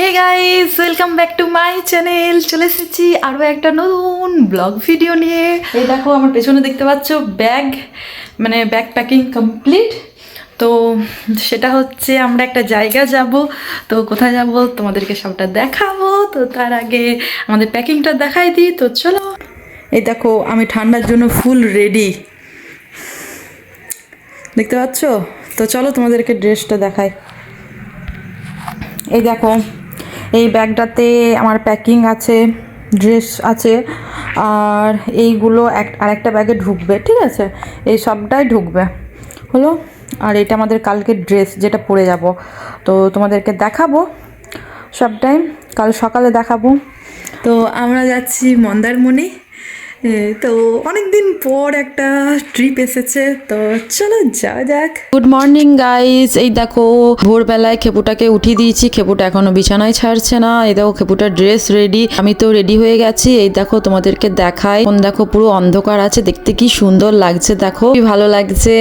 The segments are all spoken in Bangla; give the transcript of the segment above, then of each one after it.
Hey guys, welcome back to my channel. চলে এসেছি আরও একটা নতুন ব্লগ ভিডিও নিয়ে। এই দেখো আমার পেছনে দেখতে পাচ্ছ ব্যাগ, মানে ব্যাগ প্যাকিং কমপ্লিট। তো সেটা হচ্ছে আমরা একটা জায়গা যাব। তো কোথায় যাব তোমাদেরকে সবটা দেখাবো। তো তার আগে আমাদের প্যাকিংটা দেখাই দিই। তো চলো, এই দেখো আমি ঠান্ডার জন্য ফুল রেডি, দেখতে পাচ্ছ। তো চলো তোমাদেরকে ড্রেসটা দেখাই। এই দেখো এই ব্যাগটাতে আমার প্যাকিং আছে, ড্রেস আছে, আর এইগুলো আরেকটা ব্যাগে ঢুকবে, ঠিক আছে, এই সবটাই ঢুকবে হলো। আর এটা আমাদের কালকে ড্রেস, যেটা পরে যাব। তো তোমাদেরকে দেখাবো সবটাই, কাল সকালে দেখাবো। তো আমরা যাচ্ছি মন্দারমণি। তো অনেকদিন পর একটা ট্রিপ এসেছে, তো চলো যাওয়া যাক। গুড মর্নিং গাইস, এই দেখো ভোরবেলায় খেপুটাকে উঠিয়ে দিয়েছি। খেপুটা এখনো বিছানায় ছাড়ছে না। এই দেখো খেপুটার ড্রেস রেডি, আমি তো রেডি হয়ে গেছি। এই দেখো তোমাদেরকে দেখাই, কোন দেখো পুরো অন্ধকার আছে, দেখতে কি সুন্দর লাগছে, দেখো কি ভালো লাগছে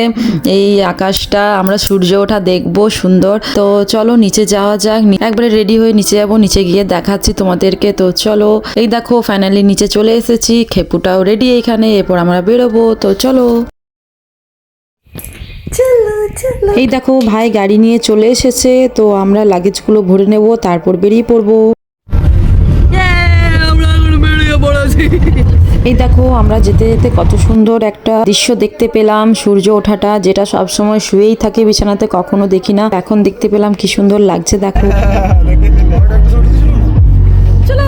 এই আকাশটা। আমরা সূর্য ওঠা দেখবো সুন্দর। তো চলো নিচে যাওয়া যাক, একবারে রেডি হয়ে নিচে যাবো, নিচে গিয়ে দেখাচ্ছি তোমাদেরকে। তো চলো, এই দেখো ফাইনালি নিচে চলে এসেছি, খেপুটাও রেডি এইখানে, এরপর আমরা বেরোবো। তো চলো এই দেখো ভাই গাড়ি নিয়ে চলে এসেছে। তো আমরা লাগেজগুলো ভরে নেব, তারপর বেরিয়ে পড়বো। এই দেখো আমরা যেতে যেতে কত সুন্দর একটা দৃশ্য দেখতে পেলাম, সূর্য ওঠাটা, যেটা সবসময় শুয়েই থাকে বিছানাতে, কখনো দেখি না, এখন দেখতে পেলাম, কি সুন্দর লাগছে দেখো। চলো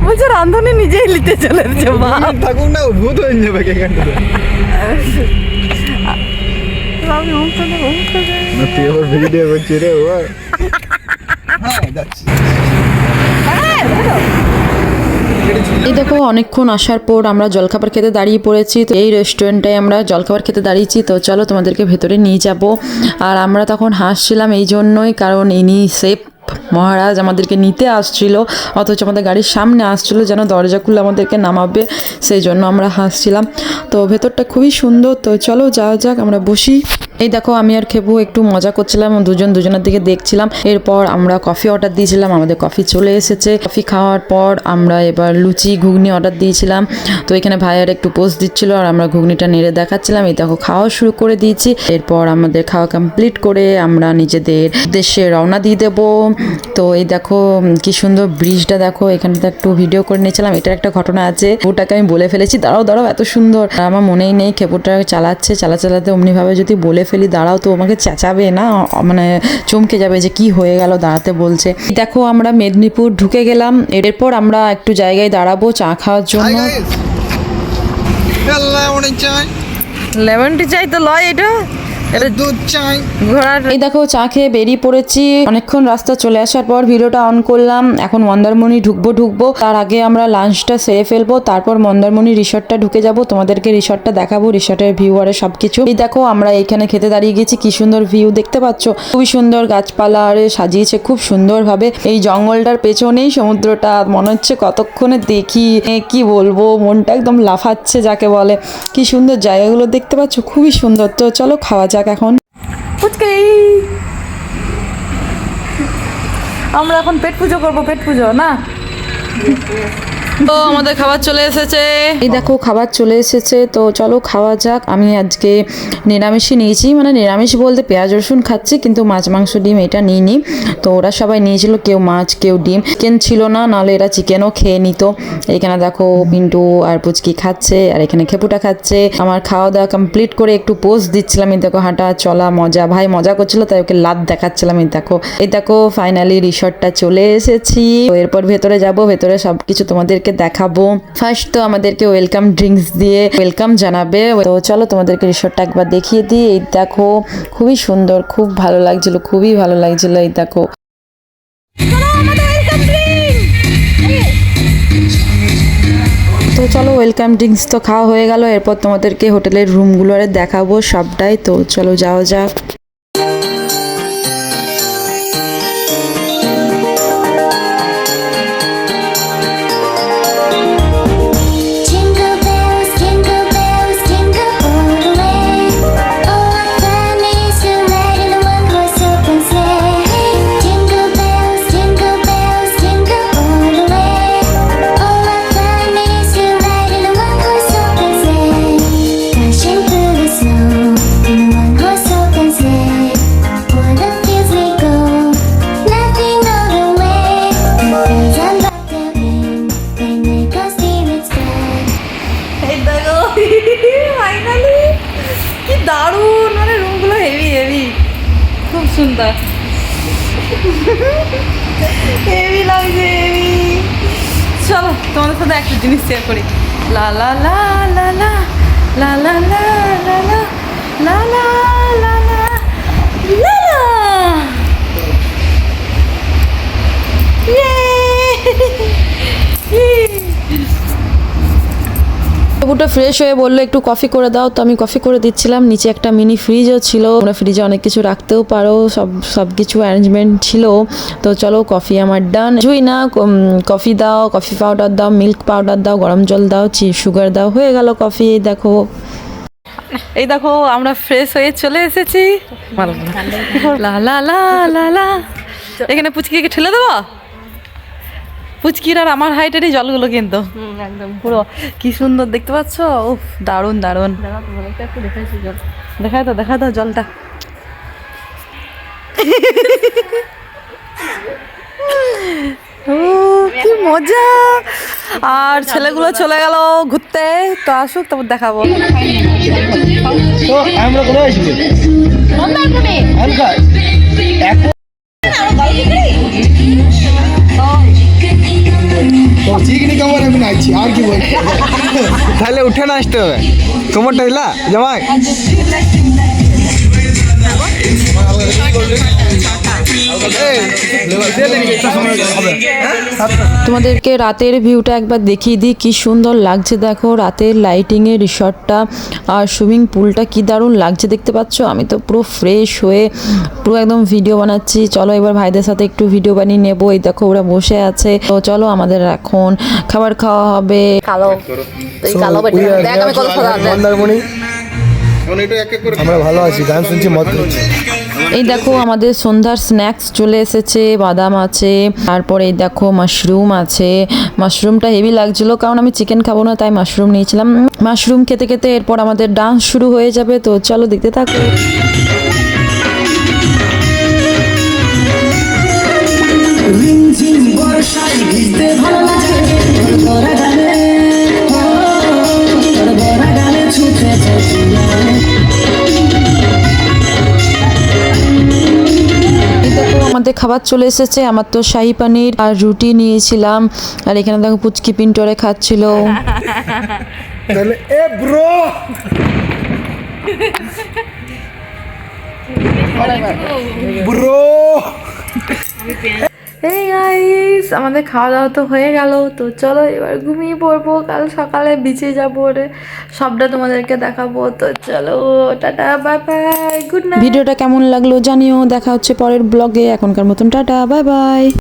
বলছে রান্ধনি নিজেই নিতে চলে যাচ্ছে, থাকুক না ভূত হয়ে যাবে। ভিডিও করছি রে। এই দেখো অনেকক্ষণ আসার পর আমরা জলখাবার খেতে দাঁড়িয়ে পড়েছি। তো এই রেস্টুরেন্টটায় আমরা জলখাবার খেতে দাঁড়িয়েছি। তো চলো তোমাদেরকে ভেতরে নিয়ে যাব। আর আমরা তখন হাসছিলাম এই জন্যই, কারণ ইনি সেফ মহারাজ আমাদেরকে নিতে আসছিল, অথচ আমাদের গাড়ির সামনে আসছিল, যেন দরজা খুলে আমাদেরকে নামাবে, সেই জন্য আমরা হাসছিলাম। তো ভেতরটা খুবই সুন্দর। তো চলো যাওয়া যাক, আমরা বসি। এই দেখো আমি আর খেপু একটু মজা করছিলাম, দুজনের দিকে দেখছিলাম। এরপর আমরা কফি অর্ডার দিয়েছিলাম, আমাদের কফি চলে এসেছে। কফি খাওয়ার পর আমরা এবার লুচি ঘুগনি অর্ডার দিয়েছিলাম। তো এখানে ভাইয়ার একটু পোস্ট দিচ্ছিল, আর আমরা ঘুগনিটা নেড়ে দেখাচ্ছিলাম। এই দেখো খাওয়া শুরু করে দিয়েছি। এরপর আমাদের খাওয়া কমপ্লিট করে আমরা নিজেদের উদ্দেশ্যে রওনা দিয়ে দেবো। তো এই দেখো কি সুন্দর ব্রিজটা দেখো, এখানটা একটু ভিডিও করে নিয়েছিলাম। এটার একটা ঘটনা আছে, ওটাকে আমি বলে ফেলেছি, দাঁড়াও এত সুন্দর, আমার মনেই নেই। খেপুটা চালাতে অমনিভাবে যদি বলে ফেলি দাঁড়াও, তো আমাকে চেঁচাবে না, মানে চমকে যাবে যে কি হয়ে গেল, দাঁড়াতে বলছে। দেখো আমরা মেদিনীপুর ঢুকে গেলাম। এরপর আমরা একটু জায়গায় দাঁড়াবো চা খাওয়ার জন্য। লেমন টি চাই তো লয়, এটা দুধ চাই ঘোড়ার। এই দেখো চা খেয়ে বেরিয়ে পড়েছি। অনেকক্ষণ রাস্তা চলে আসার পর ভিডিওটা অন করলাম। এখন মন্দারমণি ঢুকবো, তার আগে আমরা লাঞ্চটা সেরে ফেলবো, তারপর মন্দারমণি রিসর্টটা ঢুকে যাব, তোমাদেরকে রিসর্টটা দেখাবো, রিসর্টের ভিউ আর সবকিছু। এই দেখো আমরা এখানে খেতে দাঁড়িয়ে গেছি, কি সুন্দর ভিউ দেখতে পাচ্ছ, খুবই সুন্দর, গাছপালা আরে সাজিয়েছে খুব সুন্দর ভাবে। এই জঙ্গলটার পেছনেই সমুদ্রটা, মনে হচ্ছে কতক্ষণে দেখি, কি বলবো, মনটা একদম লাফাচ্ছে যাকে বলে। কি সুন্দর জায়গাগুলো দেখতে পাচ্ছ, খুবই সুন্দর। তো চলো খাওয়া যাক এখন। আমরা এখন পেট পুজো করবো, পেট পুজো না। তো আমাদের খাবার চলে এসেছে, এই দেখো খাবার চলে এসেছে। তো চলো খাওয়া যাক। আমি আজকে নিরামিষই নিয়েছি, মানে নিরামিষ বলতে পেঁয়াজ রসুন খাচ্ছি, কিন্তু মাছ মাংস ডিম এটা নিইনি। তো ওরা সবাই নিয়েছিল, কেউ মাছ কেউ ডিম, চিকেন ছিল না, নাহলে এরা চিকেনও খেয়ে নিত। এখানে দেখো পিন্টু আর পুচকি খাচ্ছে, আর এখানে খেপুটা খাচ্ছে। আমার খাওয়া দাওয়া কমপ্লিট করে একটু পোস্ট দিচ্ছিলাম। এই দেখো হাঁটা চলা মজা, ভাই মজা করছিল, তাই ওকে লাত দেখাচ্ছিলাম। এই দেখো ফাইনালি রিসর্টটা চলে এসেছি। এরপর ভেতরে যাব, ভেতরে সবকিছু তোমাদেরকে দেখাবো। ফার্স্ট তো আমাদেরকে ওয়েলকাম ড্রিঙ্কস দিয়ে ওয়েলকাম জানাবে। তো চলো তোমাদেরকে রিসর্টটা একবার দেখিয়ে দিই। এই দেখো খুবই সুন্দর, খুব ভালো লাগছিল, খুবই ভালো লাগছিল। এই দেখো তো চলো ওয়েলকাম ড্রিঙ্কস তো খাওয়া হয়ে গেল। এরপর তোমাদেরকে হোটেলের রুমগুলো দেখাবো সবটাই। তো চলো যাওয়া যাক। দারুণ, মানে রুমগুলো হেভি হেভি, খুব সুন্দর, হেভি লাগছে হেভি। চলো তোমাদের সাথে একটা জিনিস শেয়ার করি। লা লা লা লা লা লা লা লা লা লা লা লা লা লা লা লা। বুটা ফ্রেশ হয়ে বললো একটু কফি করে দাও, তো আমি কফি করে দিচ্ছিলাম। নিচে একটা মিনি ফ্রিজও ছিল, তোমরা ফ্রিজে অনেক কিছু রাখতেও পারো, সব কিছু অ্যারেঞ্জমেন্ট ছিল। তো চলো কফি আমার ডান। জুই না, কফি দাও, কফি পাউডার দাও, মিল্ক পাউডার দাও, গরম জল দাও, সুগার দাও, হয়ে গেল কফি। এই দেখো, এই দেখো আমরা ফ্রেশ হয়ে চলে এসেছি। লা লা লা লা লা। এখানে পুচকিকে ঠেলে দেবো, পুচকির আর আমার হাইটেরই জলগুলো কিন্তু একদম পুরো কি সুন্দর দেখতে পাচ্ছ। উফ দারুণ দারুণ, দেখা দাও জলটা। ও কি মজা। আর ছেলেগুলো চলে গেল ঘুরতে, তো আসুক তারপর দেখাবো। তো আমরা কোথায় আছি? তাহলে উঠে না আসতে হবে তোমারটা দিলা জামাই। তোমাদেরকে রাতের ভিউটা একবার দেখিয়ে দিই, কি সুন্দর লাগছে দেখো রাতের লাইটিংয়ে রিসর্টটা। আর সুইমিং পুলটা কি দারুণ লাগছে দেখতে পাচ্ছ। আমি তো পুরো ফ্রেশ হয়ে পুরো একদম ভিডিও বানাচ্ছি। চলো এবার ভাইদের সাথে একটু ভিডিও বানিয়ে নেবো। এই দেখো ওরা বসে আছে। তো চলো আমাদের এখন খাবার খাওয়া হবে। আমরা ভালো আছি, গান শুনছি, মদ করছি। এই দেখো আমাদের সন্ধ্যার স্ন্যাক্স চলে এসেছে, বাদাম আছে, তারপরে এই দেখো মাশরুম আছে। মাশরুমটা হেভি লাগছিল, কারণ আমি চিকেন খাবো না, তাই মাশরুম নিয়েছিলাম। মাশরুম খেতে খেতে এরপর আমাদের ডান্স শুরু হয়ে যাবে। তো চলো দেখতে থাকো। আমাদের খাবার চলে এসেছে। আমার তো শাহি পানির আর রুটি নিয়েছিলাম, আর এখানে দেখো পুচকি পিন্টরে খাচ্ছিল। তাহলে এ ব্রো ব্রো এই গাইস, আমাদের খাওয়া দাওয়া তো হয়ে গেল। তো চলো এবার ঘুমিয়ে পড়বো, কাল সকালে বিচে যাবো, সবটা তোমাদেরকে দেখাবো। তো চলো tata, bye bye, good night. ভিডিওটা কেমন লাগলো জানিও। দেখা হচ্ছে পরের ব্লগে। এখনকার মতন টাটা, বাই বাই।